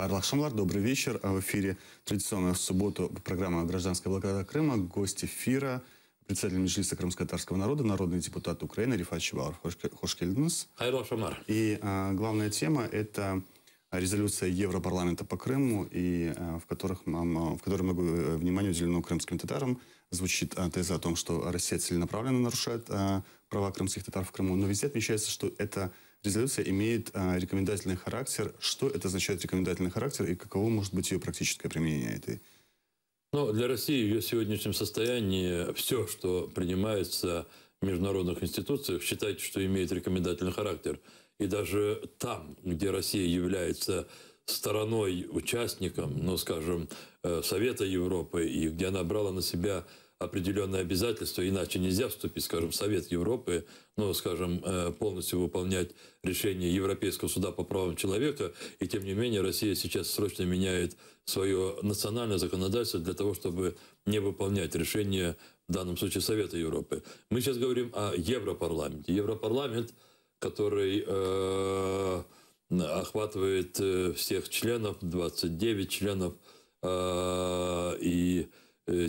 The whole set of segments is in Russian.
Аралашамлар, добрый вечер. В эфире традиционно в субботу программа «Гражданская блокада Крыма». Гость эфира, председатель Меджлиса крымско-татарского народа, народный депутат Украины Рифат Чубаров. Хош келдіңіз. Аралашамлар. И главная тема – это резолюция Европарламента по Крыму, и в которой много внимания уделено крымским татарам. Звучит теза о том, что Россия целенаправленно нарушает права крымских татар в Крыму. Но везде отмечается, что эта резолюция имеет рекомендательный характер. Что это означает рекомендательный характер и каково может быть ее практическое применение этой? Ну, для России в ее сегодняшнем состоянии все, что принимается в международных институциях, считайте, что имеет рекомендательный характер. И даже там, где Россия является стороной, участником, ну, скажем, Совета Европы, и где она брала на себя определенные обязательства, иначе нельзя вступить, скажем, в Совет Европы, ну, скажем, полностью выполнять решение Европейского суда по правам человека, и тем не менее Россия сейчас срочно меняет свое национальное законодательство для того, чтобы не выполнять решение, в данном случае, Совета Европы. Мы сейчас говорим о Европарламенте. Европарламент, который охватывает всех членов, 29 членов, и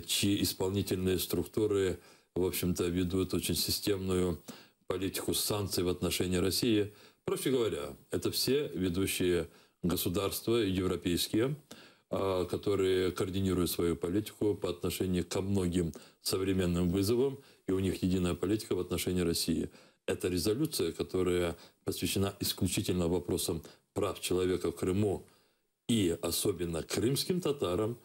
чьи исполнительные структуры, в общем-то, ведут очень системную политику санкций в отношении России. Проще говоря, это все ведущие государства европейские, которые координируют свою политику по отношению ко многим современным вызовам, и у них единая политика в отношении России. Это резолюция, которая посвящена исключительно вопросам прав человека в Крыму и особенно крымским татарам.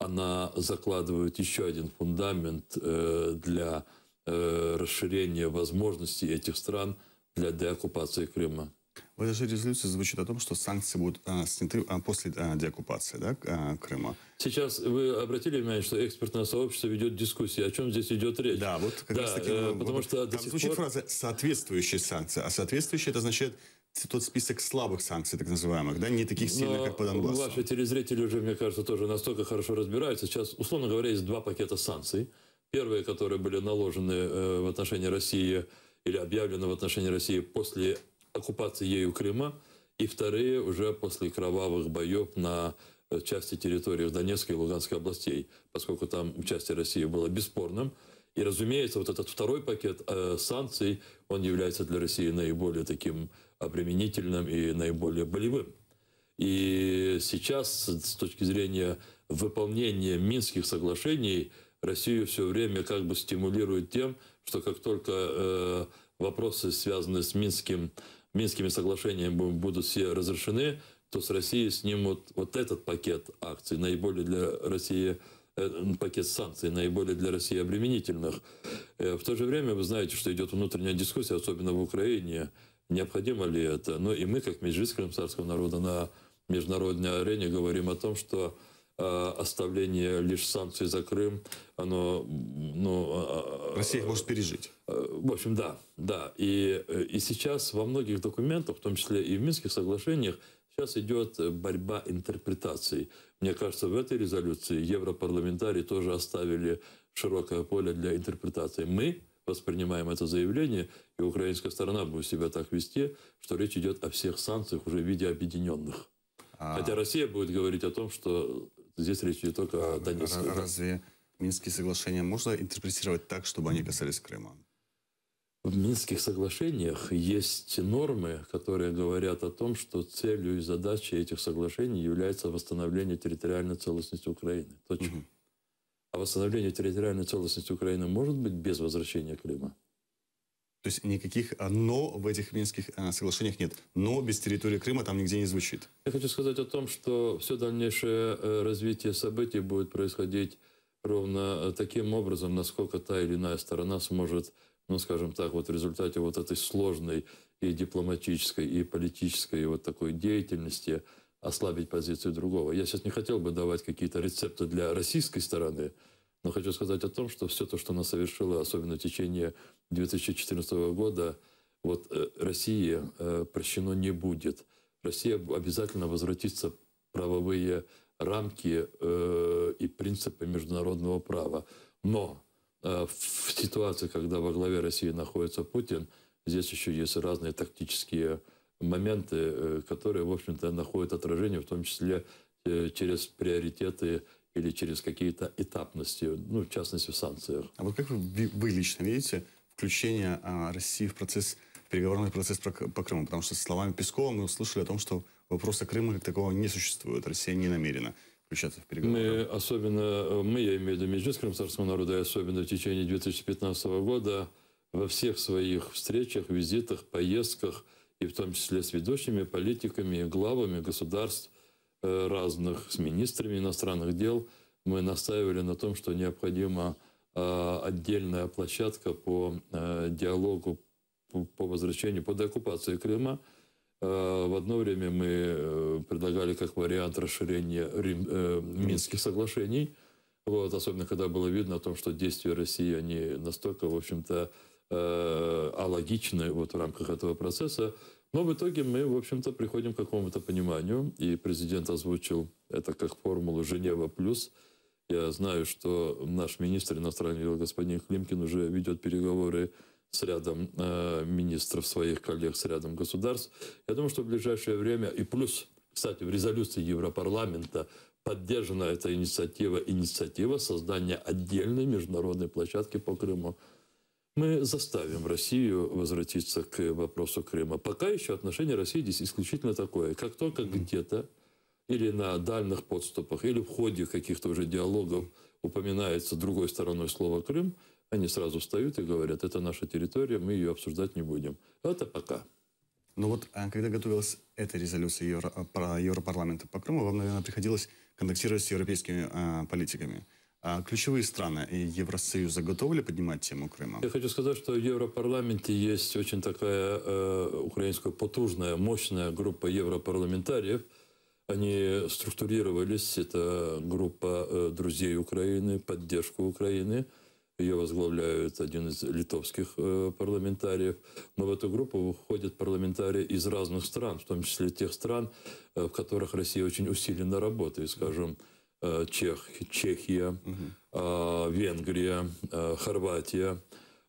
Она закладывает еще один фундамент для расширения возможностей этих стран для деоккупации Крыма. В этой же резолюции звучит о том, что санкции будут сняты после деоккупации, да, Крыма. Сейчас вы обратили внимание, что экспертное сообщество ведет дискуссии. О чем здесь идет речь? Да, вот как раз таки, потому что там звучит фраза «соответствующие санкции», а «соответствующие» это означает тот список слабых санкций, так называемых, да, не таких сильных, как по Донбассу. Ваши телезрители уже, мне кажется, тоже настолько хорошо разбираются. Сейчас, условно говоря, есть два пакета санкций. Первые, которые были наложены в отношении России или объявлены в отношении России после оккупации ею Крыма, и вторые уже после кровавых боев на части территории Донецкой и Луганской областей, поскольку там участие России было бесспорным. И, разумеется, вот этот второй пакет санкций, он является для России наиболее таким обременительным и наиболее болевым. И сейчас, с точки зрения выполнения Минских соглашений, Россию все время как бы стимулирует тем, что как только вопросы, связанные с Минскими соглашениями, будут все разрешены, то с России снимут вот этот пакет акций, наиболее для России, пакет санкций, наиболее для России обременительных. В то же время вы знаете, что идет внутренняя дискуссия, особенно в Украине, необходимо ли это. Но и мы, как Меджлис крымского народа, на международной арене говорим о том, что оставление лишь санкций за Крым, оно... Россия их может пережить. В общем, да. И сейчас во многих документах, в том числе и в Минских соглашениях, сейчас идет борьба интерпретаций. Мне кажется, в этой резолюции европарламентарии тоже оставили широкое поле для интерпретации. Мы воспринимаем это заявление, и украинская сторона будет себя так вести, что речь идет о всех санкциях уже в виде объединенных. Хотя Россия будет говорить о том, что здесь речь идет только о Донецке. Разве Минские соглашения можно интерпретировать так, чтобы они касались Крыма? В Минских соглашениях есть нормы, которые говорят о том, что целью и задачей этих соглашений является восстановление территориальной целостности Украины. Точка. А восстановление территориальной целостности Украины может быть без возвращения Крыма? То есть никаких «но» в этих Минских соглашениях нет. «Но» без территории Крыма там нигде не звучит. Я хочу сказать о том, что все дальнейшее развитие событий будет происходить ровно таким образом, насколько та или иная сторона сможет, ну, скажем так, вот в результате вот этой сложной и дипломатической, и политической вот такой деятельности ослабить позицию другого. Я сейчас не хотел бы давать какие-то рецепты для российской стороны, но хочу сказать о том, что все то, что она совершила, особенно в течение 2014 года, вот России прощено не будет. Россия обязательно возвратится в правовые рамки и принципы международного права. Но в ситуации, когда во главе России находится Путин, здесь еще есть разные тактические моменты, которые, в общем-то, находят отражение, в том числе через приоритеты или через какие-то этапности, ну, в частности, в санкциях. А вот как вы лично видите включение России в переговорный процесс по Крыму? Потому что, словами Пескова, мы услышали о том, что вопроса Крыма как такого не существует. Россия не намерена включаться в переговоры. Я имею в виду Меджлис крымского народа, и особенно в течение 2015 года во всех своих встречах, визитах, поездках, и в том числе с ведущими политиками, главами государств разных, с министрами иностранных дел, мы настаивали на том, что необходима отдельная площадка по диалогу по возвращению, по деоккупации Крыма. В одно время мы предлагали как вариант расширения Минских соглашений, вот, особенно когда было видно о том, что действия России, они настолько, в общем-то, алогичны вот в рамках этого процесса. Но в итоге мы, в общем-то, приходим к какому-то пониманию, и президент озвучил это как формулу «Женева плюс». Я знаю, что наш министр иностранных дел господин Климкин уже ведет переговоры с рядом министров, своих коллег, с рядом государств. Я думаю, что в ближайшее время, и плюс, кстати, в резолюции Европарламента поддержана эта инициатива создания отдельной международной площадки по Крыму. Мы заставим Россию возвратиться к вопросу Крыма. Пока еще отношение России здесь исключительно такое. Как только где-то или на дальних подступах, или в ходе каких-то уже диалогов упоминается другой стороной слово «Крым», они сразу встают и говорят, это наша территория, мы ее обсуждать не будем. Это пока. Но вот когда готовилась эта резолюция Европарламента по Крыму, вам, наверное, приходилось контактировать с европейскими политиками. А ключевые страны Евросоюза готовы ли поднимать тему Крыма? Я хочу сказать, что в Европарламенте есть очень такая украинская потужная, мощная группа европарламентариев. Они структурировались. Это группа друзей Украины, поддержка Украины. Ее возглавляет один из литовских парламентариев. Но в эту группу входят парламентарии из разных стран, в том числе тех стран, в которых Россия очень усиленно работает. Скажем, Чехия, Венгрия, Хорватия.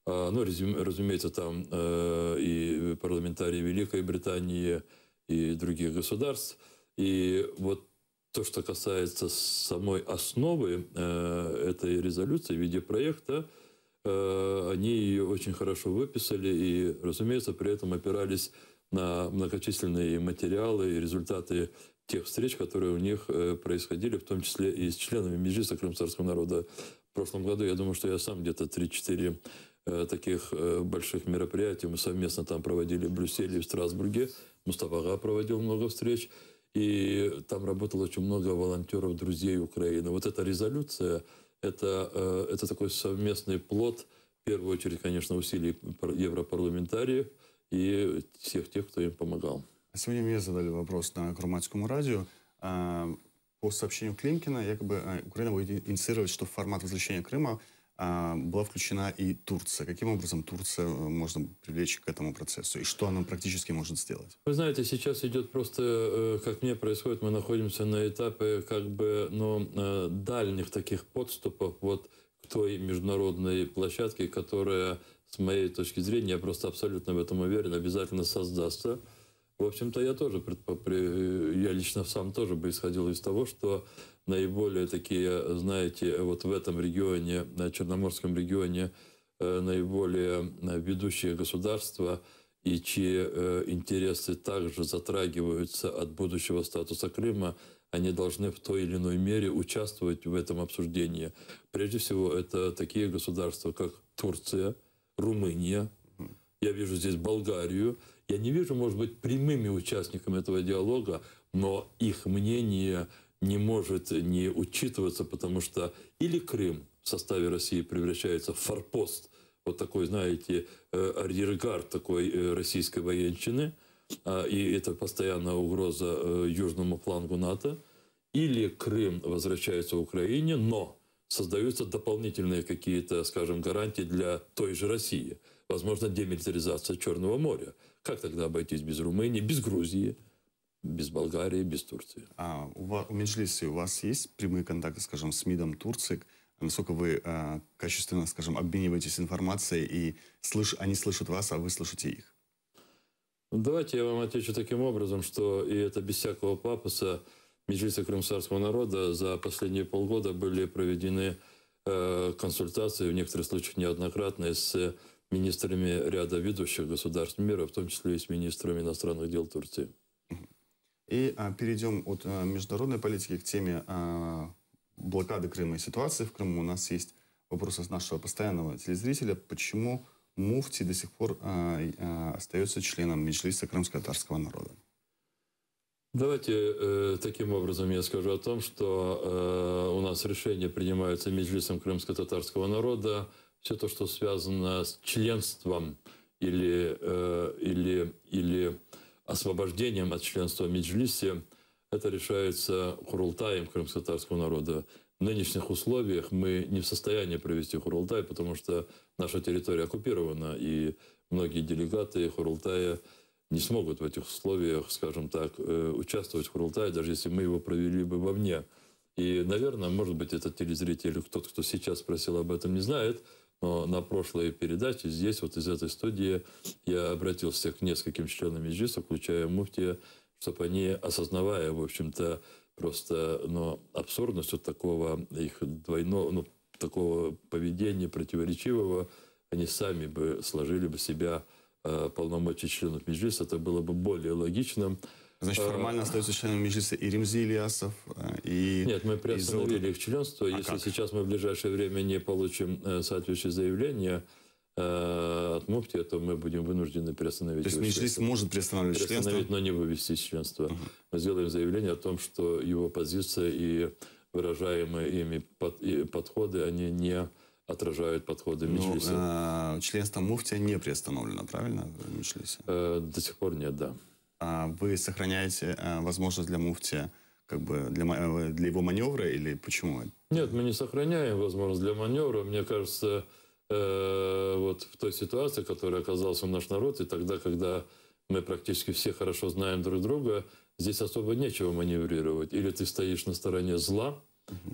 Ну, разумеется, там и парламентарии Великой Британии и других государств. И вот то, что касается самой основы этой резолюции в виде проекта, они ее очень хорошо выписали и, разумеется, при этом опирались на многочисленные материалы и результаты тех встреч, которые у них происходили, в том числе и с членами Меджлиса крымского народа. В прошлом году, я думаю, что я сам где-то 3-4 таких больших мероприятий мы совместно там проводили в Брюсселе и в Страсбурге. Мустафа Ага проводил много встреч. И там работало очень много волонтеров, друзей Украины. Вот эта резолюция, это такой совместный плод, в первую очередь, конечно, усилий европарламентариев и всех тех, кто им помогал. Сегодня мне задали вопрос на Громадскому радио. По сообщению Климкина, якобы Украина будет инициировать, что в формат возвращения Крыма была включена и Турция. Каким образом Турция можно привлечь к этому процессу? И что она практически может сделать? Вы знаете, сейчас идет просто, как мне происходит, мы находимся на этапе дальних таких подступов вот к той международной площадке, которая, с моей точки зрения, я просто абсолютно в этом уверен, обязательно создастся. В общем-то, я лично сам тоже бы исходил из того, что наиболее такие, знаете, вот в этом регионе, на Черноморском регионе, наиболее ведущие государства и чьи интересы также затрагиваются от будущего статуса Крыма, они должны в той или иной мере участвовать в этом обсуждении. Прежде всего, это такие государства, как Турция, Румыния. Я вижу здесь Болгарию. Я не вижу, может быть, прямыми участниками этого диалога, но их мнение не может не учитываться, потому что или Крым в составе России превращается в форпост, вот такой, знаете, арьергард такой российской военщины, и это постоянная угроза южному флангу НАТО, или Крым возвращается в Украине, но создаются дополнительные какие-то, скажем, гарантии для той же России. Возможно, демилитаризация Черного моря. Как тогда обойтись без Румынии, без Грузии, без Болгарии, без Турции? У Меджлиса у вас есть прямые контакты, скажем, с МИДом Турции? Насколько вы качественно, скажем, обмениваетесь информацией, и они слышат вас, а вы слышите их? Давайте я вам отвечу таким образом, что и это без всякого пафоса, в Меджлисе крымского народа за последние полгода были проведены консультации, в некоторых случаях неоднократные, с министрами ряда ведущих государств мира, в том числе и с министром иностранных дел Турции. И перейдем от международной политики к теме блокады Крыма и ситуации в Крыму. У нас есть вопрос от нашего постоянного телезрителя. Почему муфти до сих пор остается членом Меджлиса крымско-татарского народа? Давайте таким образом я скажу о том, что у нас решения принимаются Меджлисом крымско-татарского народа. Все то, что связано с членством или освобождением от членства в Меджлисе, это решается Курултаем крымско-татарского народа. В нынешних условиях мы не в состоянии провести Курултай, потому что наша территория оккупирована, и многие делегаты Курултая не смогут в этих условиях, скажем так, участвовать в Курултае, даже если мы его провели бы вовне. И, наверное, может быть, этот телезритель или кто-то, кто сейчас спросил об этом, не знает, но на прошлой передаче здесь, вот из этой студии, я обратился к нескольким членам Меджлиса, включая муфтия, чтобы они, осознавая, в общем-то, просто абсурдность вот такого их двойного, такого поведения противоречивого, они сами бы сложили бы себя полномочий членов Меджлиса, это было бы более логичным. Значит, формально остаются членами Меджлиса и Ремзи Ильясов, и... Нет, мы приостановили их членство. Если сейчас мы в ближайшее время не получим соответствующее заявление от муфтия, то мы будем вынуждены приостановить. То есть Меджлис может приостанавливать членство? Но не вывести из членства. Мы сделаем заявление о том, что его позиция и выражаемые ими подходы, они не отражают подходы Меджлиса. Членство муфтия не приостановлено, правильно, в Меджлисе? До сих пор нет, да. Вы сохраняете возможность для муфтия как бы для его маневра или почему? Нет, мы не сохраняем возможность для маневра. Мне кажется, вот в той ситуации, в которой оказался наш народ, и тогда, когда мы практически все хорошо знаем друг друга, здесь особо нечего маневрировать. Или ты стоишь на стороне зла,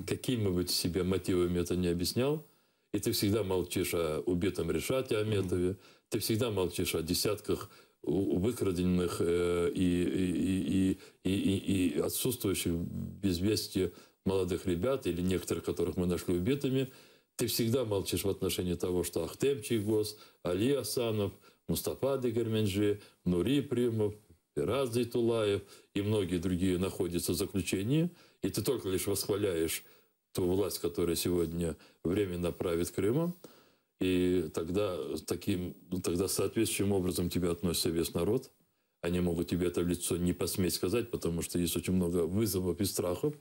какими бы себе мотивами это не объяснял, и ты всегда молчишь о убитом Ришате Аметове, ты всегда молчишь о десятках выкраденных и отсутствующих без вести молодых ребят, или некоторых, которых мы нашли убитыми. Ты всегда молчишь в отношении того, что Ахтем Чийгоз, Али Асанов, Мустафа Дегерменджи, Нури Примов, Пираз Зайтулаев и многие другие находятся в заключении, и ты только лишь восхваляешь ту власть, которая сегодня временно правит Крымом, и тогда соответствующим образом тебя относится весь народ. Они могут тебе это в лицо не посметь сказать, потому что есть очень много вызовов и страхов.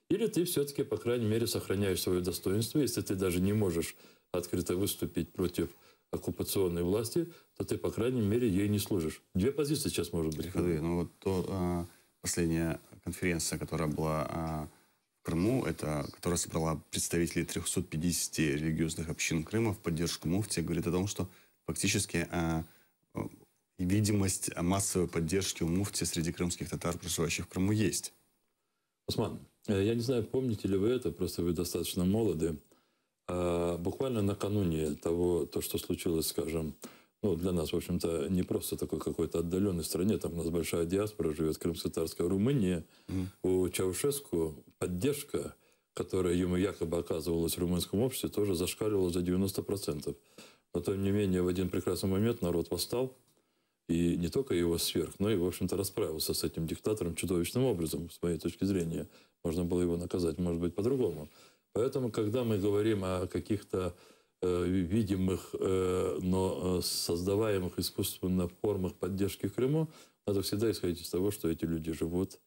Или ты все-таки, по крайней мере, сохраняешь свое достоинство. Если ты даже не можешь открыто выступить против оккупационной власти, то ты, по крайней мере, ей не служишь. Две позиции сейчас может быть. Ну вот последняя конференция, которая была в Крыму, которая собрала представителей 350 религиозных общин Крыма в поддержку муфтия, говорит о том, что фактически видимость массовой поддержки у муфтия среди крымских татар, проживающих в Крыму, есть. Осман, я не знаю, помните ли вы это, просто вы достаточно молоды. Буквально накануне то, что случилось, скажем, для нас, в общем-то, не просто такой какой-то отдаленной стране, там у нас большая диаспора живет, крымско-татарская Румыния. У Чаушеску поддержка, которая ему якобы оказывалась в румынском обществе, тоже зашкаливала за 90%. Но, тем не менее, в один прекрасный момент народ восстал, и не только его сверх, но и, в общем-то, расправился с этим диктатором чудовищным образом, с моей точки зрения. Можно было его наказать, может быть, по-другому. Поэтому, когда мы говорим о каких-то видимых, но создаваемых искусственно формах поддержки в Крыму, надо всегда исходить из того, что эти люди живут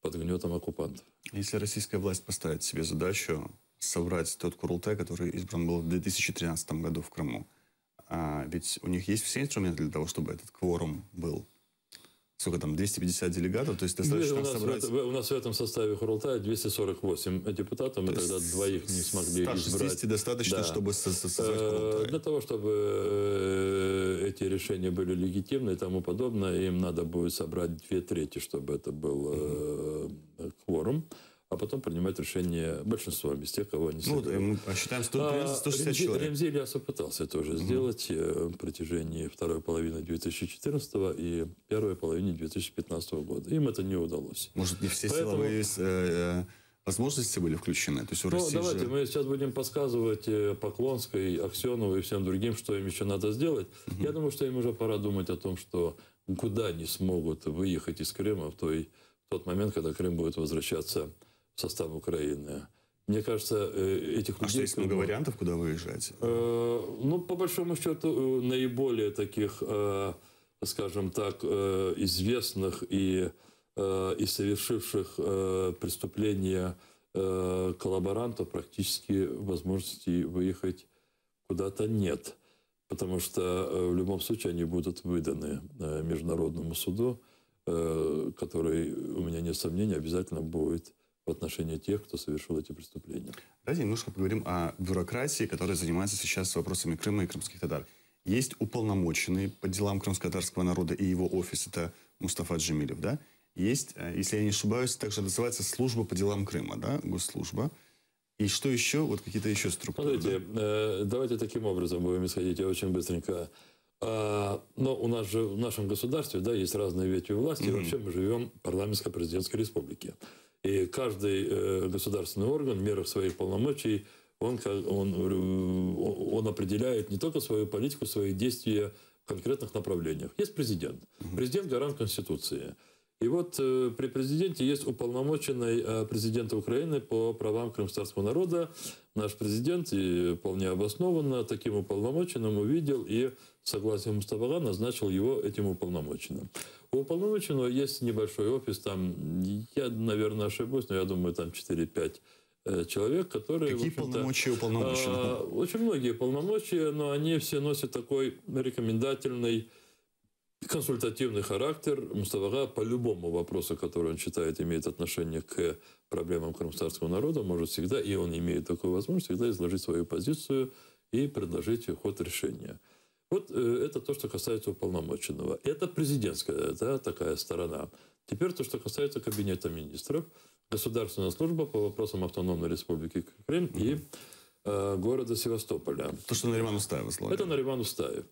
под гнетом оккупантов. Если российская власть поставит себе задачу собрать тот Курултай, который избран был в 2013 году в Крыму, ведь у них есть все инструменты для того, чтобы этот кворум был. Сколько там, 250 делегатов? То есть достаточно собрать... У нас в этом составе Курултая 248 депутатов. Мы тогда двоих не смогли 160 избрать. Достаточно, да, чтобы создать Курултай? Для того, чтобы эти решения были легитимны и тому подобное, им надо будет собрать 2/3, чтобы это был кворум. а потом принимать решение большинством из тех, кого они собирают. Мы считаем, что 160 человек. Ремзи Ильясов пытался это уже сделать в протяжении второй половины 2014 и первой половины 2015 года. Им это не удалось. Может, не все силовые возможности были включены? То есть у России давайте мы сейчас будем подсказывать Поклонской, Аксеновой и всем другим, что им еще надо сделать. Я думаю, что им уже пора думать о том, что куда они смогут выехать из Крыма в тот момент, когда Крым будет возвращаться в состав Украины. Мне кажется, этих людей... А что, есть много вариантов, куда выезжать? По большому счету, наиболее таких, скажем так, известных и совершивших преступления коллаборантов практически возможности выехать куда-то нет. Потому что в любом случае они будут выданы Международному суду, который, у меня нет сомнений, обязательно будет в отношении тех, кто совершил эти преступления. Давайте немножко поговорим о бюрократии, которая занимается сейчас вопросами Крыма и крымских татар. Есть уполномоченный по делам крымско-татарского народа и его офис, это Мустафа Джемилев, да? Есть, если я не ошибаюсь, также называется служба по делам Крыма, да, госслужба. И что еще? Вот какие-то еще структуры. Смотрите, давайте таким образом будем исходить, я очень быстренько. Но у нас же в нашем государстве, да, есть разные ветви власти, и вообще мы живем в парламентско-президентской республике. И каждый государственный орган в мерах своих полномочий, он определяет не только свою политику, свои действия в конкретных направлениях. Есть президент. Президент – гарант Конституции. И вот при президенте есть уполномоченный президента Украины по правам крымского народа. Наш президент и вполне обоснованно таким уполномоченным увидел и с согласием Мустафы назначил его этим уполномоченным. У уполномоченного есть небольшой офис, там, я, наверное, ошибусь, но я думаю, там 4-5 человек, которые... Какие полномочия уполномоченного? Очень многие полномочия, но они все носят такой рекомендательный, консультативный характер. Мустафа по любому вопросу, который он считает имеет отношение к проблемам крымского народа, может всегда, и он имеет такую возможность, всегда изложить свою позицию и предложить ход решения. Вот это то, что касается уполномоченного. Это президентская, да, такая сторона. Теперь то, что касается Кабинета министров, Государственная служба по вопросам автономной республики Крым и города Севастополя. То, что Нариман Устаев возглавляет. Это Нариман Устаев.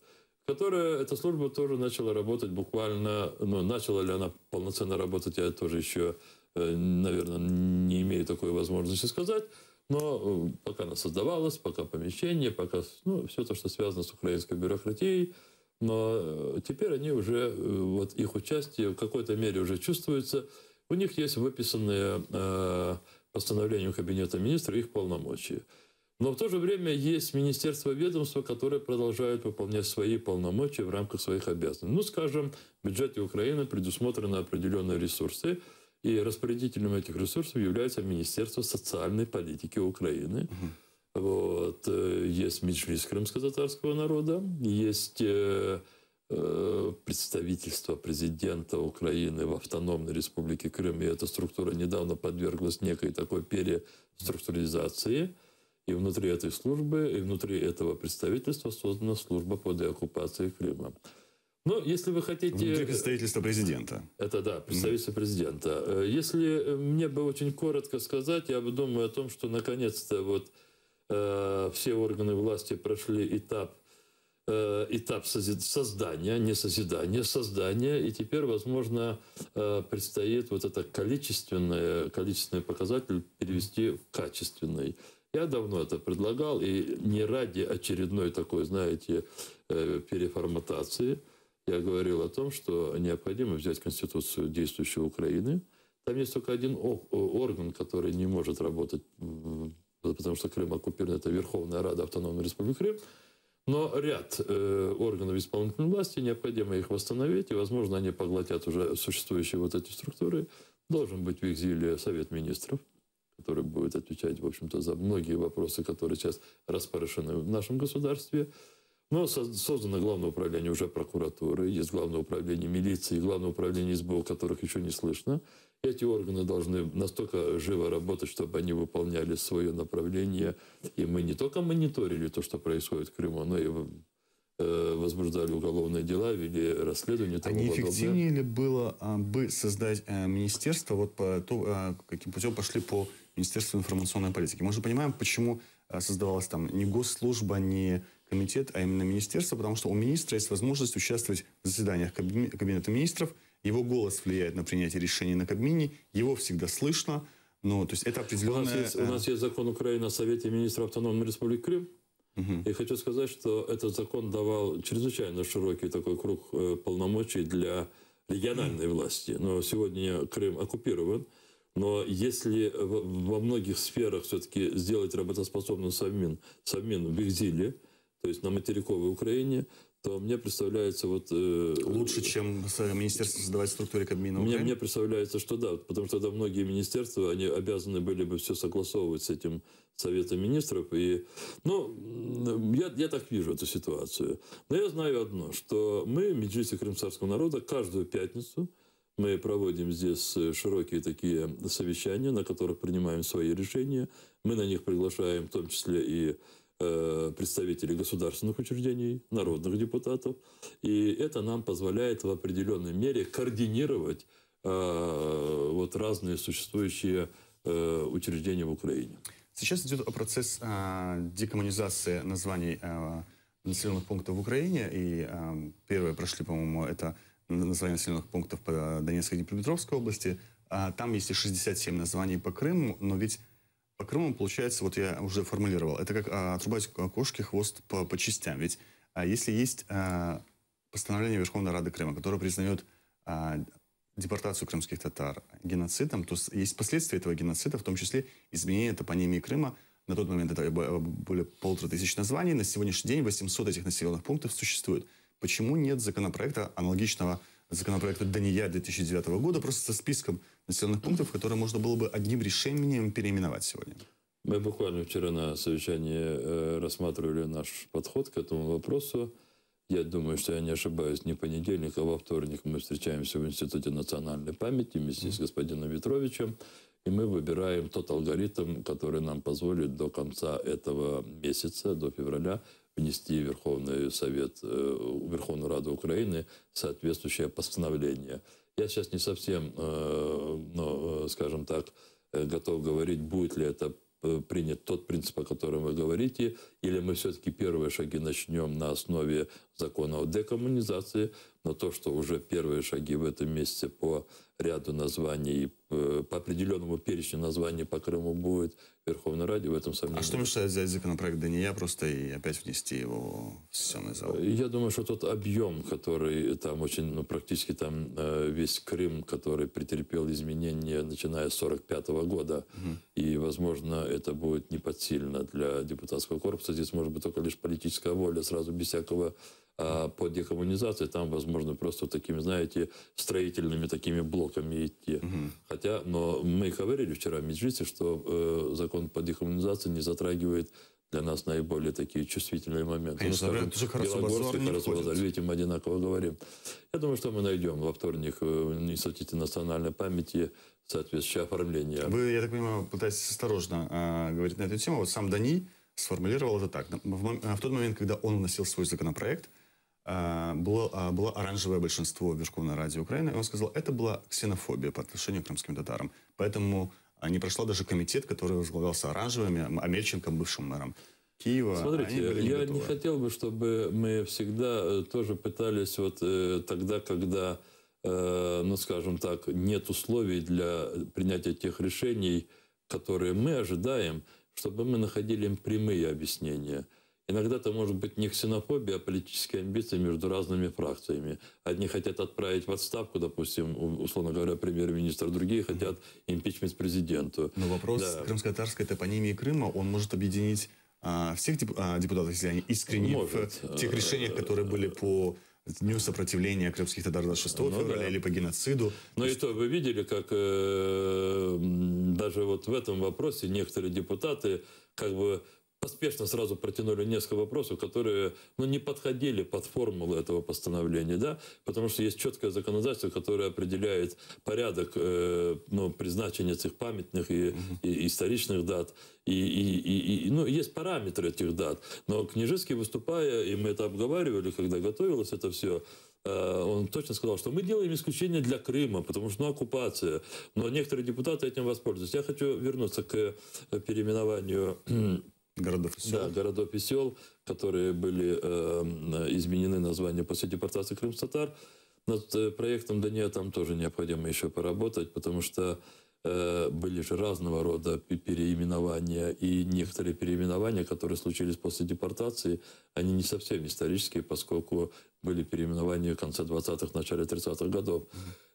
Которая, эта служба тоже начала работать буквально, начала ли она полноценно работать, я тоже еще, наверное, не имею такой возможности сказать, но пока она создавалась, пока помещение, пока, все то, что связано с украинской бюрократией, но теперь они уже, вот их участие в какой-то мере уже чувствуется, у них есть выписанные постановлением Кабинета министров их полномочия. Но в то же время есть министерства и ведомства, которые продолжают выполнять свои полномочия в рамках своих обязанностей. Скажем, в бюджете Украины предусмотрены определенные ресурсы, и распорядителем этих ресурсов является Министерство социальной политики Украины. Вот. Есть Меджлис крымско-татарского народа, есть представительство президента Украины в автономной республике Крым, и эта структура недавно подверглась некой такой переструктуризации. И внутри этой службы, и внутри этого представительства создана служба по деоккупации Крыма. Но если вы хотите... Внутри представительства президента. Это да, представительство президента. Если мне бы очень коротко сказать, я бы думаю о том, что наконец-то вот все органы власти прошли этап создания, не созидания, создания, и теперь, возможно, предстоит вот это количественный показатель перевести в качественный. Я давно это предлагал, и не ради очередной такой, знаете, переформатации. Я говорил о том, что необходимо взять Конституцию действующей Украины. Там есть только один орган, который не может работать, потому что Крым оккупирован, это Верховная Рада Автономной Республики Крым. Но ряд органов исполнительной власти, необходимо их восстановить, и, возможно, они поглотят уже существующие вот эти структуры. Должен быть в экзиле Совет министров, который будет отвечать, в общем-то, за многие вопросы, которые сейчас распорошены в нашем государстве. Но создано Главное управление уже прокуратуры, есть Главное управление милиции, Главное управление СБУ, которых еще не слышно. Эти органы должны настолько живо работать, чтобы они выполняли свое направление. И мы не только мониторили то, что происходит в Крыму, но и возбуждали уголовные дела, вели расследования и тому не подобное. эффективнее ли было бы создать министерство, вот по то, каким путем пошли по Министерству информационной политики? Мы же понимаем, почему создавалась там не госслужба, не комитет, а именно министерство, потому что у министра есть возможность участвовать в заседаниях Кабинета министров, его голос влияет на принятие решений на Кабмине, его всегда слышно, ну, то есть это определенное... У нас есть закон Украины о Совете министров Автономной Республики Крым. И хочу сказать, что этот закон давал чрезвычайно широкий такой круг полномочий для региональной власти. Но сегодня Крым оккупирован. Но если во многих сферах все-таки сделать работоспособным Совмин в экзиле, то есть на материковой Украине, то мне представляется вот... Лучше, чем министерство создавать в структуре Кабмина Украины? Мне представляется, что да, потому что тогда многие министерства, они обязаны были бы все согласовывать с этим Советом министров. И, я так вижу эту ситуацию. Но я знаю одно, что мы, Меджлисе крымского народа, каждую пятницу мы проводим здесь широкие такие совещания, на которых принимаем свои решения. Мы на них приглашаем в том числе и представителей государственных учреждений, народных депутатов. И это нам позволяет в определенной мере координировать вот разные существующие учреждения в Украине. Сейчас идет процесс декоммунизации названий населенных пунктов в Украине. И первые прошли, по-моему, это названия населенных пунктов по Донецкой и Днепропетровской области. Там есть и 67 названий по Крыму, но ведь по Крыму, получается, вот я уже формулировал, это как отрубать кошке хвост по частям. Ведь если есть постановление Верховной Рады Крыма, которое признает депортацию крымских татар геноцидом, то есть последствия этого геноцида, в том числе изменение топонимии Крыма. На тот момент это более 1500 названий, на сегодняшний день 800 этих населенных пунктов существует. Почему нет законопроекта, аналогичного законопроекту Дания 2009 года, просто со списком населенных пунктов, которые можно было бы одним решением переименовать сегодня? Мы буквально вчера на совещании рассматривали наш подход к этому вопросу. Я думаю, что я не ошибаюсь, не в понедельник, а во вторник мы встречаемся в Институте национальной памяти вместе с господином Ветровичем. И мы выбираем тот алгоритм, который нам позволит до конца этого месяца, до февраля, внести в Верховный Совет, в Верховную Раду Украины соответствующее постановление. Я сейчас не совсем, скажем так, готов говорить, будет ли это принят тот принцип, о котором вы говорите, или мы все-таки первые шаги начнем на основе закона о декоммунизации, но то, что уже первые шаги в этом месяце по ряду названий, по определенному перечню названий по Крыму будет в Верховной Раде, в этом сомнении. А что мешает взять законопроект Дания просто и опять внести его в сессионный зал? Я думаю, что тот объем, который там очень, практически там весь Крым, который претерпел изменения, начиная с 1945 года, и, возможно, это будет неподсильно для депутатского корпуса. Здесь может быть только лишь политическая воля, сразу без всякого по декоммунизации, там, возможно, просто такими, знаете, строительными такими блоками идти. Хотя, но мы говорили вчера в Меджлисе, что закон по декоммунизации не затрагивает для нас наиболее такие чувствительные моменты. Конечно, Белогорск и Харасу-Базар, видите, мы одинаково говорим. Я думаю, что мы найдем во вторник в Институте национальной памяти соответствующее оформление. Вы, я так понимаю, пытаетесь осторожно говорить на эту тему. Вот сам Дани сформулировал это так. В тот момент, когда он вносил свой законопроект, было оранжевое большинство в Верховной Раде Украины, и он сказал, это была ксенофобия по отношению к крымским татарам. Поэтому не прошла даже комитет, который возглавлялся оранжевыми, Амельченком, бывшим мэром Киева. Смотрите, я не хотел бы, чтобы мы всегда тоже пытались вот тогда, когда, скажем так, нет условий для принятия тех решений, которые мы ожидаем, чтобы мы находили им прямые объяснения. Иногда это может быть не ксенофобия, а политические амбиции между разными фракциями. Одни хотят отправить в отставку, допустим, условно говоря, премьер-министр, другие хотят импичмент президенту. Но вопрос крымско-татарской топонимии Крыма, он может объединить всех депутатов, если они искренне в тех решениях, которые были по Дню сопротивления крымских татар 26 февраля или по геноциду. Но и то вы видели, как даже вот в этом вопросе некоторые депутаты как бы поспешно сразу протянули несколько вопросов, которые не подходили под формулу этого постановления, да, потому что есть четкое законодательство, которое определяет порядок призначения этих памятных и историчных дат. Есть параметры этих дат. Но Княжицкий, выступая, и мы это обговаривали, когда готовилось это все, он точно сказал, что мы делаем исключение для Крыма, потому что оккупация. Но некоторые депутаты этим воспользуются. Я хочу вернуться к переименованию городов и сел. Да, городов и сел, которые были изменены названия после депортации крымских татар. Над проектом Дания там тоже необходимо еще поработать, потому что были же разного рода переименования, и некоторые переименования, которые случились после депортации, они не совсем исторические, поскольку были переименования в конце 20-х, начале 30-х годов.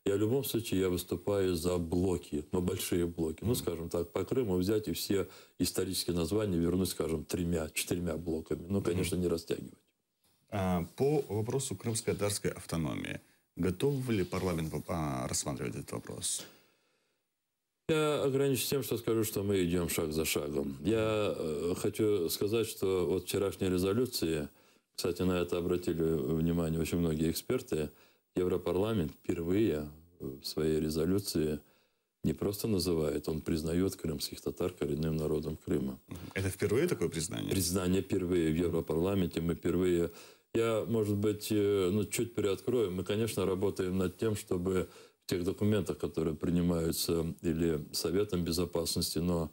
В любом случае я выступаю за блоки, большие блоки. Скажем так, по Крыму взять и все исторические названия вернуть, скажем, 3-4 блоками. Конечно, не растягивать. По вопросу крымско-татарской автономии, готов ли парламент рассматривать этот вопрос? Я ограничусь тем, что скажу, что мы идем шаг за шагом. Я хочу сказать, что от вчерашней резолюции, кстати, на это обратили внимание очень многие эксперты, Европарламент впервые в своей резолюции не просто называет, он признает крымских татар коренным народом Крыма. Это впервые такое признание? Признание впервые в Европарламенте. Мы впервые... Я, может быть, чуть приоткрою. Мы, конечно, работаем над тем, чтобы в тех документах, которые принимаются или Советом Безопасности, но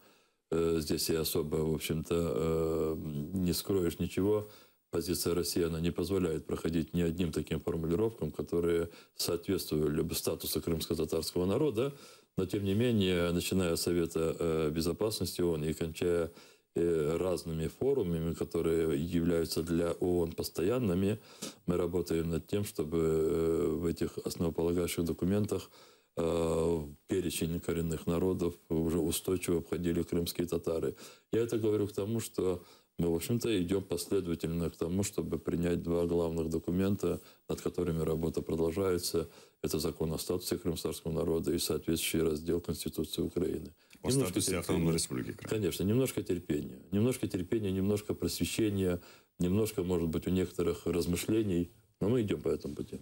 здесь я особо, в общем-то, не скроешь ничего, позиция России, она не позволяет проходить ни одним таким формулировкам, которые соответствовали бы статусу крымско-татарского народа, но, тем не менее, начиная с Совета Безопасности ООН и кончая разными форумами, которые являются для ООН постоянными, мы работаем над тем, чтобы в этих основополагающих документах в перечень коренных народов уже устойчиво входили крымские татары. Я это говорю к тому, что мы, в общем-то, идем последовательно к тому, чтобы принять два главных документа, над которыми работа продолжается. Это закон о статусе крымского народа и соответствующий раздел Конституции Украины. О статусе автономной республики Крым. Конечно, немножко терпения. Немножко просвещения, немножко, может быть, у некоторых размышлений. Но мы идем по этому пути.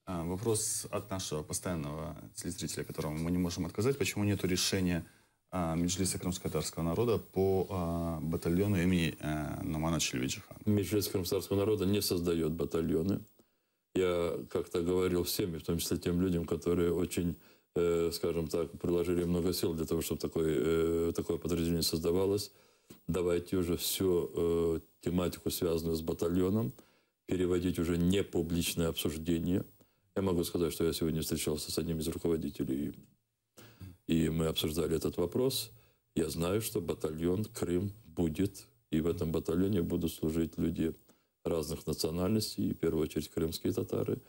Вопрос от нашего постоянного телезрителя, которому мы не можем отказать. Почему нет решения Меджлиса крымско-татарского народа по батальону имени Номана Челевиджихана? Меджлис крымско-татарского народа не создает батальоны. Я как-то говорил всем, в том числе тем людям, которые очень, скажем так, приложили много сил для того, чтобы такое подразделение создавалось. Давайте уже всю тематику, связанную с батальоном, переводить уже не публичное обсуждение. Я могу сказать, что я сегодня встречался с одним из руководителей, и мы обсуждали этот вопрос. Я знаю, что батальон Крым будет, и в этом батальоне будут служить люди разных национальностей, и в первую очередь крымские татары.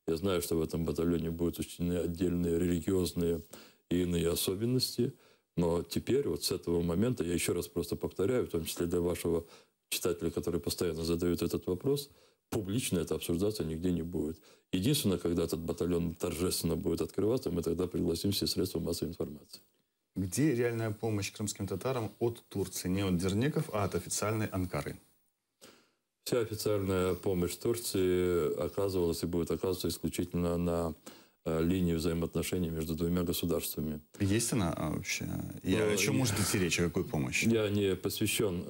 Я знаю, что в этом батальоне будут учтены отдельные религиозные и иные особенности. Но теперь, вот с этого момента, я еще раз просто повторяю, в том числе для вашего читателя, который постоянно задает этот вопрос, публично это обсуждаться нигде не будет. Единственное, когда этот батальон торжественно будет открываться, мы тогда пригласим все средства массовой информации. Где реальная помощь крымским татарам от Турции? Не от дернеков, а от официальной Анкары? Вся официальная помощь Турции оказывалась и будет оказываться исключительно на линии взаимоотношений между двумя государствами. Есть она вообще? И о чем может идти речь? О какой помощи? Я не посвящен,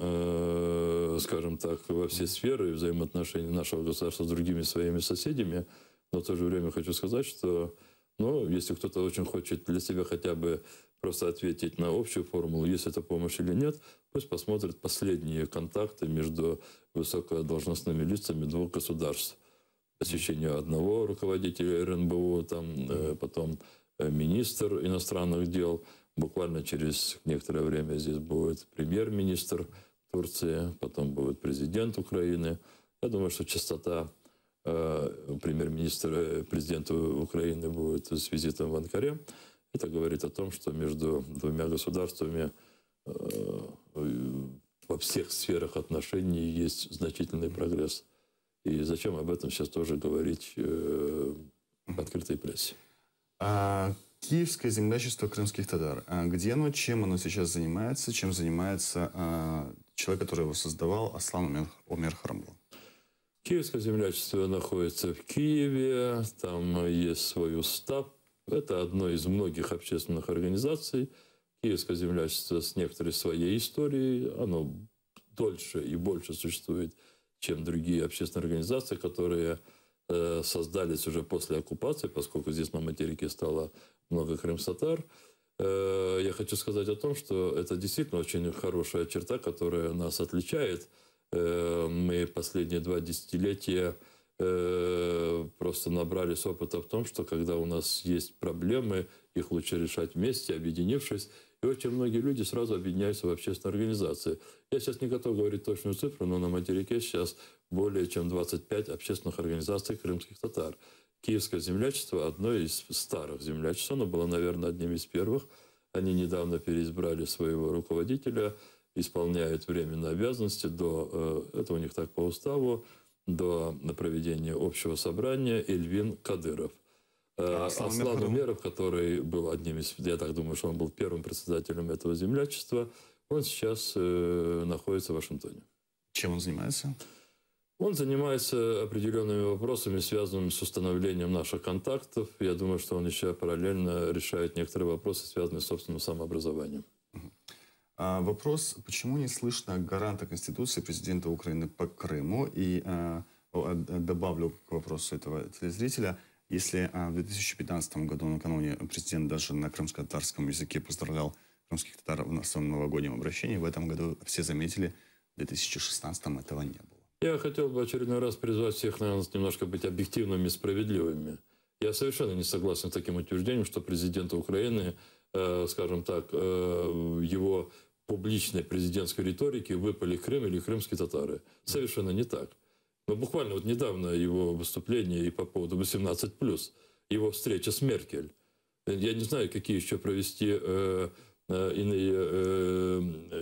скажем так, во все сферы взаимоотношений нашего государства с другими своими соседями, но в то же время хочу сказать, что если кто-то очень хочет для себя хотя бы просто ответить на общую формулу, есть это помощь или нет, пусть посмотрит последние контакты между высокодолжностными лицами двух государств. Посещение одного руководителя РНБО, потом министр иностранных дел. Буквально через некоторое время здесь будет премьер-министр Турции, потом будет президент Украины. Я думаю, что частота президента Украины будет с визитом в Анкаре. Это говорит о том, что между двумя государствами во всех сферах отношений есть значительный прогресс. И зачем об этом сейчас тоже говорить в открытой прессе? Киевское землячество крымских татар. Где оно, чем оно сейчас занимается, чем занимается человек, который его создавал, Аслан Омер Харамбул. Киевское землячество находится в Киеве, там есть свой устав. Это одно из многих общественных организаций. Киевское землячество с некоторой своей историей, оно дольше и больше существует, чем другие общественные организации, которые создались уже после оккупации, поскольку здесь на материке стало много крымстатар. Я хочу сказать о том, что это действительно очень хорошая черта, которая нас отличает. Мы последние 2 десятилетия просто набрались опыта в том, что когда у нас есть проблемы, их лучше решать вместе, объединившись. И очень многие люди сразу объединяются в общественные организации. Я сейчас не готов говорить точную цифру, но на материке сейчас более чем 25 общественных организаций крымских татар. Киевское землячество – одно из старых землячеств. Оно было, наверное, одним из первых. Они недавно переизбрали своего руководителя, исполняют временные обязанности это у них так по уставу, до проведения общего собрания Эльвин Кадыров. Аслан Умеров, который был одним из, я так думаю, что он был первым председателем этого землячества, он сейчас находится в Вашингтоне. Чем он занимается? Он занимается определенными вопросами, связанными с установлением наших контактов. Я думаю, что он еще параллельно решает некоторые вопросы, связанные с собственным самообразованием. Вопрос, почему не слышно гаранта Конституции президента Украины по Крыму? И добавлю к вопросу этого телезрителя. Если в 2015 году накануне президент даже на крымско-татарском языке поздравлял крымских татар в своем новогоднем обращении, в этом году все заметили, в 2016 этого не было. Я хотел бы очередной раз призвать всех, наверное, немножко быть объективными и справедливыми. Я совершенно не согласен с таким утверждением, что президент Украины, скажем так, его публичной президентской риторике выпали Крым или крымские татары. Совершенно не так. Но буквально вот недавно его выступление и по поводу 18+, его встреча с Меркель. Я не знаю, какие еще провести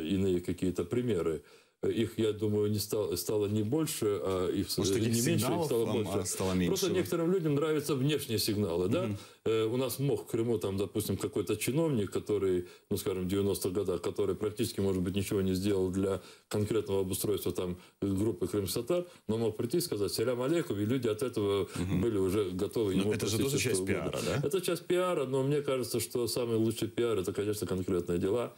иные какие-то примеры. Их, я думаю, стало не больше, а их не меньше, их стало больше. Просто некоторым людям нравятся внешние сигналы. Да? У нас мог в Крыму, там, допустим, какой-то чиновник, который, ну, скажем, в 90-х годах, который практически, может быть, ничего не сделал для конкретного обустройства там, группы крымстатар, но мог прийти и сказать «Салям алейкум», и люди от этого были уже готовы. Это же тоже часть пиара, да? Это часть пиара, но мне кажется, что самый лучший пиар – это, конечно, конкретные дела.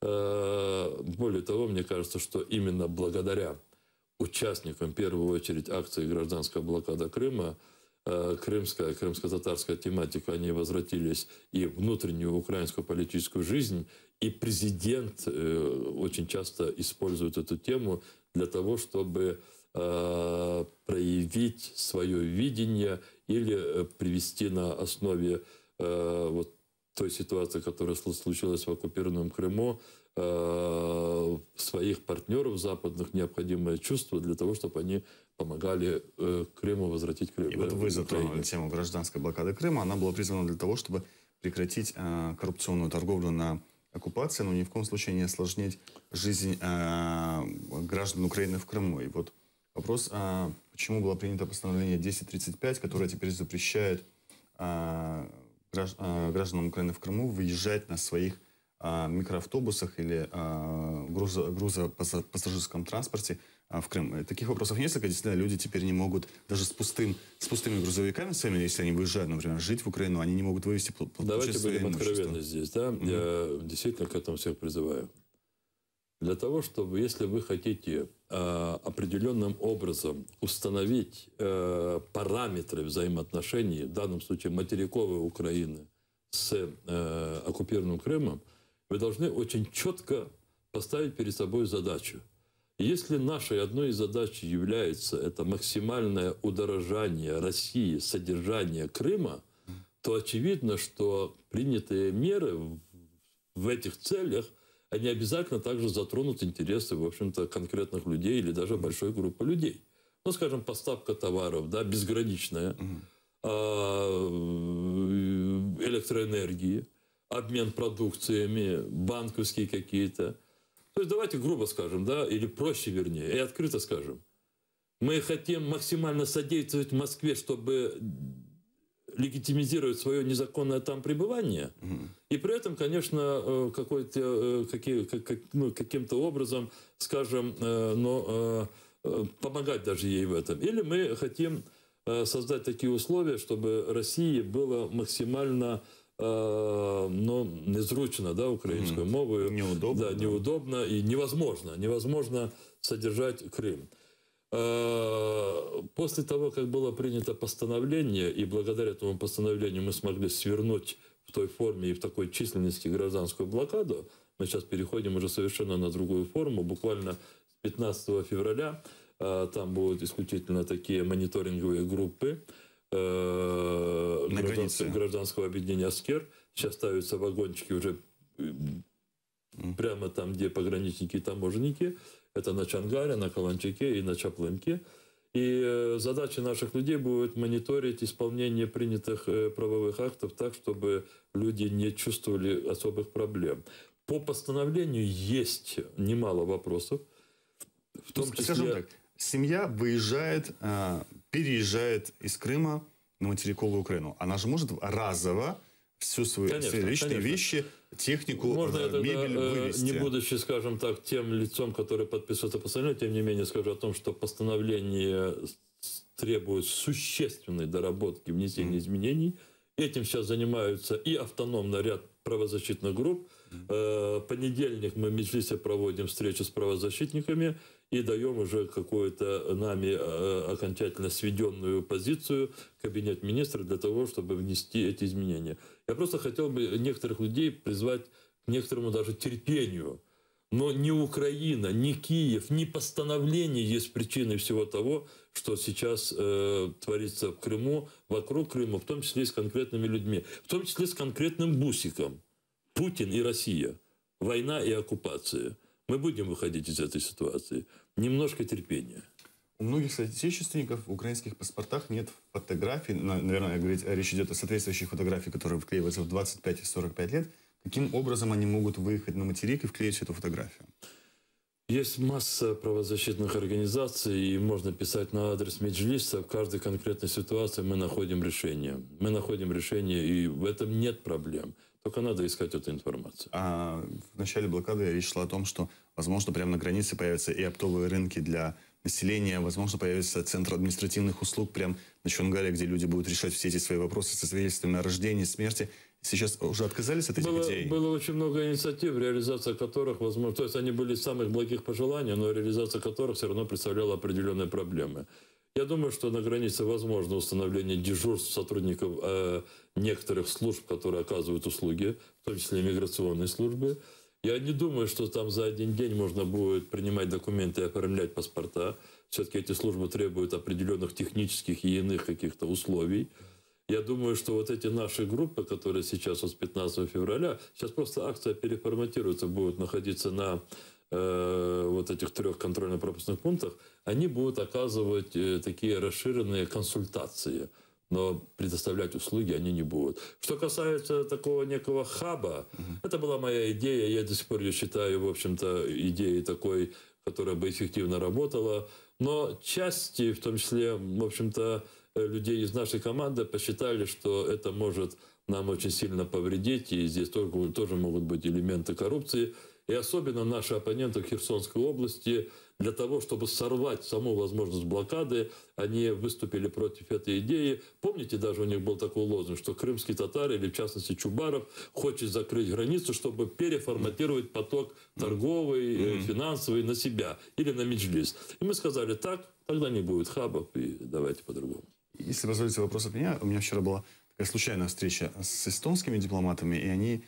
Более того, мне кажется, что именно благодаря участникам, в первую очередь, акции «Гражданская блокада Крыма», крымская, крымско-татарская тематика, они возвратились и в внутреннюю украинскую политическую жизнь. И президент очень часто использует эту тему для того, чтобы проявить свое видение или привести на основе вот той ситуации, которая случилась в оккупированном Крыму, своих партнеров западных необходимое чувство для того, чтобы они помогали Крыму возвратить Крым. И вот вы затронули тему гражданской блокады Крыма. Она была призвана для того, чтобы прекратить коррупционную торговлю на оккупации, но ни в коем случае не осложнить жизнь граждан Украины в Крыму. И вот вопрос, почему было принято постановление 1035, которое теперь запрещает гражданам Украины в Крыму выезжать на своих микроавтобусах или грузопассажирском транспорте в Крым. Таких вопросов несколько. Действительно, люди теперь не могут даже с пустыми грузовиками своими, если они выезжают, например, жить в Украину, они не могут вывести. Давайте будем откровенны здесь. Да? Я действительно к этому всех призываю. Для того, чтобы, если вы хотите определенным образом установить параметры взаимоотношений, в данном случае материковой Украины с оккупированным Крымом, вы должны очень четко поставить перед собой задачу. Если нашей одной из задач является это максимальное удорожание России, содержание Крыма, то очевидно, что принятые меры в этих целях, они обязательно также затронут интересы, в общем-то, конкретных людей или даже большой группы людей. Ну, скажем, поставка товаров, да, безграничная, электроэнергии, обмен продукциями, банковские какие-то. То есть давайте грубо скажем, да, или проще, вернее, и открыто скажем. Мы хотим максимально содействовать Москве, чтобы легитимизировать свое незаконное там пребывание. И при этом, конечно, каким-то образом, скажем, помогать даже ей в этом. Или мы хотим создать такие условия, чтобы России было максимально незручно, да, украинскую мову. Неудобно. Да, неудобно и невозможно содержать Крым. После того, как было принято постановление, и благодаря этому постановлению мы смогли свернуть в той форме и в такой численности гражданскую блокаду, мы сейчас переходим уже совершенно на другую форму. Буквально с 15 февраля там будут исключительно такие мониторинговые группы гражданского объединения «Аскер». Сейчас ставятся вагончики уже прямо там, где пограничники и таможенники. Это на Чангаре, на Каланчаке и на Чаплынке. И задача наших людей будет мониторить исполнение принятых правовых актов так, чтобы люди не чувствовали особых проблем. По постановлению есть немало вопросов. В том числе... Скажем так, семья выезжает, переезжает из Крыма на материковую Украину. Она же может разово все свои личные вещи, технику, мебель вывести. Не будучи, скажем так, тем лицом, который подписывает это постановление, тем не менее скажу о том, что постановление требует существенной доработки, внесения изменений. Этим сейчас занимаются и автономно ряд правозащитных групп. Понедельник мы в Меджлисе проводим встречу с правозащитниками и даем уже какую-то нами окончательно сведенную позицию в кабинет министра для того, чтобы внести эти изменения. Я просто хотел бы некоторых людей призвать к некоторому даже терпению. Но ни Украина, ни Киев, ни постановление есть причиной всего того, что сейчас творится в Крыму, вокруг Крыма, в том числе и с конкретными людьми, в том числе с конкретным бусиком. Путин и Россия. Война и оккупация. Мы будем выходить из этой ситуации. Немножко терпения. У многих соотечественников в украинских паспортах нет фотографий. Наверное, речь идет о соответствующих фотографиях, которые вклеиваются в 25 и 45 лет. Каким образом они могут выехать на материк и вклеить эту фотографию? Есть масса правозащитных организаций, и можно писать на адрес Меджлиса. В каждой конкретной ситуации мы находим решение. Мы находим решение, и в этом нет проблем. Только надо искать эту информацию. А в начале блокады речь шла о том, что, возможно, прямо на границе появятся и оптовые рынки для населения, возможно, появится центр административных услуг прямо на Чонгаре, где люди будут решать все эти свои вопросы со свидетельствами о рождении, смерти. Сейчас уже отказались от этих идей? Было очень много инициатив, реализация которых, возможно, то есть они были из самых благих пожеланий, но реализация которых все равно представляла определенные проблемы. Я думаю, что на границе возможно установление дежурств сотрудников некоторых служб, которые оказывают услуги, в том числе иммиграционные службы. Я не думаю, что там за один день можно будет принимать документы и оформлять паспорта. Все-таки эти службы требуют определенных технических и иных каких-то условий. Я думаю, что вот эти наши группы, которые сейчас с 15 февраля, сейчас просто акция переформатируется, будут находиться на вот этих 3 контрольно-пропускных пунктах, они будут оказывать такие расширенные консультации, но предоставлять услуги они не будут. Что касается такого некого хаба, это была моя идея, я до сих пор ее считаю, в общем-то, идеей такой, которая бы эффективно работала, но части, в том числе, в общем-то, людей из нашей команды посчитали, что это может нам очень сильно повредить, и здесь тоже могут быть элементы коррупции. И особенно наши оппоненты в Херсонской области, для того, чтобы сорвать саму возможность блокады, они выступили против этой идеи. Помните, даже у них был такой лозунг, что крымский татар, или в частности Чубаров, хочет закрыть границу, чтобы переформатировать поток торговый, финансовый на себя или на Меджлис. И мы сказали, так, тогда не будет хабов, и давайте по-другому. Если позволите вопрос от меня, у меня вчера была такая случайная встреча с эстонскими дипломатами, и они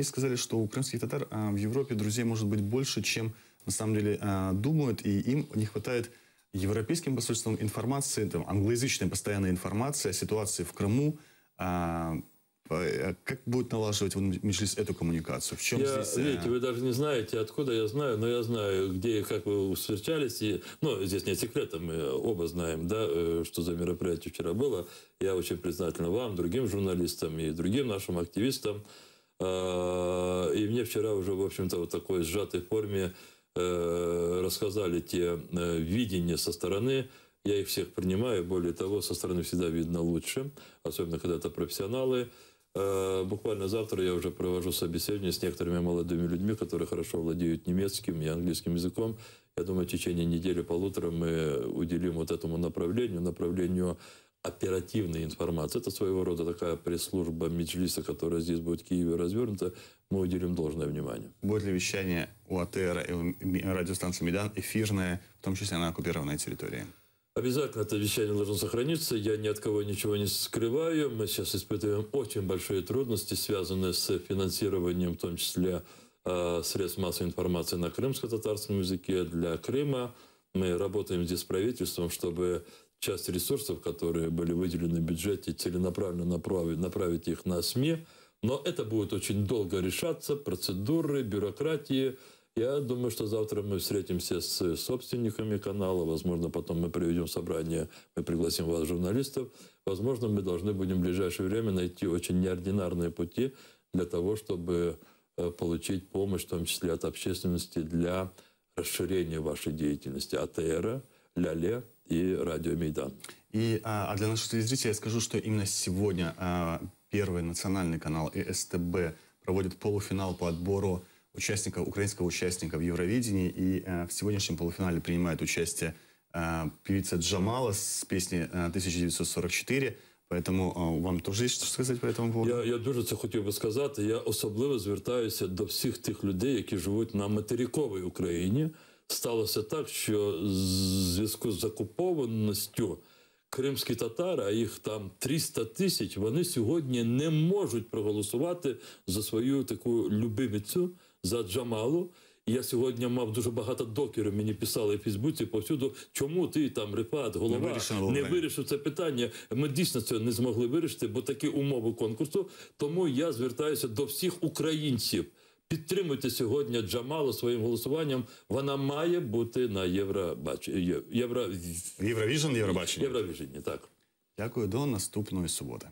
сказали, что у крымских татар в Европе друзей может быть больше, чем на самом деле думают, и им не хватает европейским посольствам информации, там, англоязычной постоянной информации о ситуации в Крыму. Как будет налаживать Меджлис эту коммуникацию? В чем здесь... Видите, вы даже не знаете, откуда я знаю, но я знаю, где и как вы встречались. Здесь нет секрета, мы оба знаем, да, что за мероприятие вчера было. Я очень признателен вам, другим журналистам и другим нашим активистам. И мне вчера уже, в общем-то, в такой сжатой форме рассказали те видения со стороны Я их всех принимаю. Более того, со стороны всегда видно лучше, особенно когда это профессионалы. Буквально завтра я уже провожу собеседование с некоторыми молодыми людьми, которые хорошо владеют немецким и английским языком. Я думаю, в течение недели-полутора мы уделим вот этому направлению оперативной информации. Это своего рода такая пресс-служба Меджлиса, которая здесь будет в Киеве развернута. Мы уделим должное внимание. Будет ли вещание у АТР и у радиостанции «Мейдан» эфирное, в том числе на оккупированной территории? Обязательно это вещание должно сохраниться. Я ни от кого ничего не скрываю. Мы сейчас испытываем очень большие трудности, связанные с финансированием, в том числе средств массовой информации на крымско-татарском языке для Крыма. Мы работаем здесь с правительством, чтобы часть ресурсов, которые были выделены в бюджете, целенаправленно направить их на СМИ. Но это будет очень долго решаться, процедуры, бюрократии. Я думаю, что завтра мы встретимся с собственниками канала. Возможно, потом мы проведем собрание, мы пригласим вас, журналистов. Возможно, мы должны будем в ближайшее время найти очень неординарные пути для того, чтобы получить помощь, в том числе от общественности, для расширения вашей деятельности АТР, Ляле и радио Мейдан. А для наших телезрителей я скажу, что именно сегодня Первый национальный канал и СТБ проводит полуфинал по отбору украинского участника в Евровидении. И в сегодняшнем полуфинале принимает участие певица Джамала с песней 1944. Поэтому вам теж є що сказати по этому поводу? Я дуже це хотів би сказати. Я особливо звертаюся до всіх тих людей, які живуть на материковій Україні. Сталося так, що в зв'язку з окупованістю кримські татари, а їх там 300 тисяч, вони сьогодні не можуть проголосувати за свою таку любимицю, за Джамалу. Я сьогодні мав дуже багато докерів, мені писали в Фейсбуці повсюду, чому ти там, Рифат, голова, не вирішив це питання. Ми дійсно це не змогли вирішити, бо такі умови конкурсу. Тому я звертаюся до всіх українців. Підтримуйте сьогодні Джамалу своїм голосуванням. Вона має бути на Євровіжн, Євробаченні. Євровіжні, так. Дякую, до наступної суботи.